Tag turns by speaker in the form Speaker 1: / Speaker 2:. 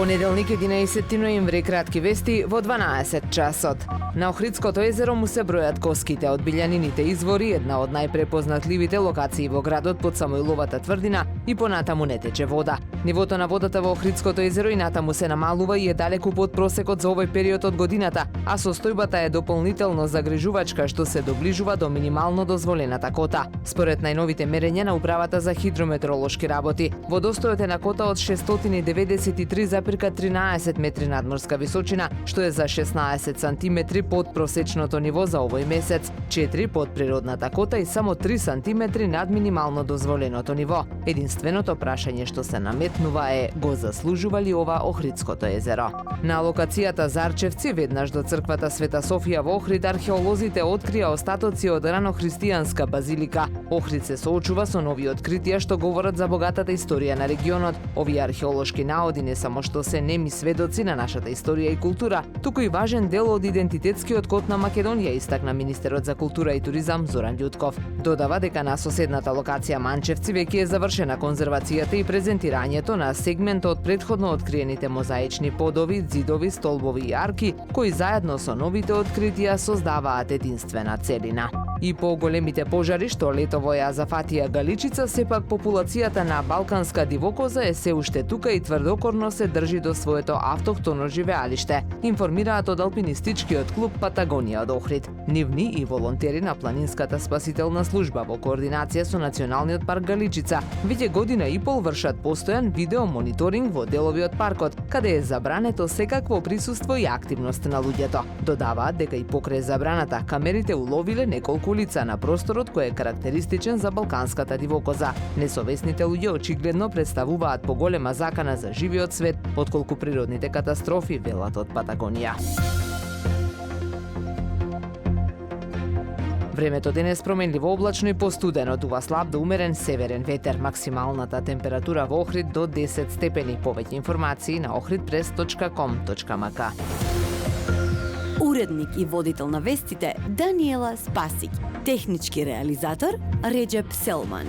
Speaker 1: Понеделник 11 ноември, кратки вести во 12 часот. На Охридското езеро му се бројат коските од билјанините извори, една од најпрепознатливите локации во градот под Самоиловата тврдина, и понатаму не тече вода. Нивото на водата во Охридското езеро и натаму се намалува и е далеку под просекот за овој период од годината, а состојбата е дополнително загрижувачка што се доближува до минимално дозволената кота. Според најновите мерења на Управата за хидрометеоролошки работи, водостојот е на кота од 693,13 метри надморска височина, што е за 16 сантиметри под просечното ниво за овој месец, 4 под природната кота и само 3 сантиметри над минимално дозволеното ниво. Единственото прашање што се наметнува е: го заслужува ли ова Охридското езеро? На локацијата Зарчевци, веднаш до црквата Света Софија во Охрид, археолозите открија остатоци од ранохристијанска базилика. Охрид се соочува со нови откритија што говорат за богатата историја на регионот. Овие археолошки наоди не само што се неми сведоци на нашата историја и култура, туку и важен дел од идентитетскиот код на Македонија, истакна министерот за култура и туризам Зоран Љутков. Додава дека на соседната локација Манчевци веќе е завршена конзервацијата и презентирањето на сегмент од претходно откриените мозаични подови, зидови, столбови и арки, кои заедно со новите откритија создаваат единствена целина. И по големите пожари што летово ја зафатија Галичица, сепак популацијата на балканска дивокоза е се уште тука и тврдокорно се држи до своето автохтоно живеалиште, информираат од алпинистичкиот клуб Патагонија од Охрид. Нивни и волонтери на планинската спасителна служба во координација со Националниот парк Галичица веќе година и пол вршат постојан видеомониторинг во делови од паркот, каде е забрането секакво присуство и активност на луѓето. Додаваат дека и покрај забраната камерите уловиле неколку лица на просторот кој е карактеристичен за балканската дивокоза. Несовесните луѓе очигледно представуваат поголема закана за живиот свет отколку природните катастрофи, велат од Патагонија. Времето денес променливо облачно и постудено, дува слаб до умерен северен ветер. Максималната температура во Охрид до 10 степени. Повеќе информации на ohridpress.com.mk.
Speaker 2: Уредник и водител на вестите Даниела Спасик. Технички реализатор Реджеп Селман.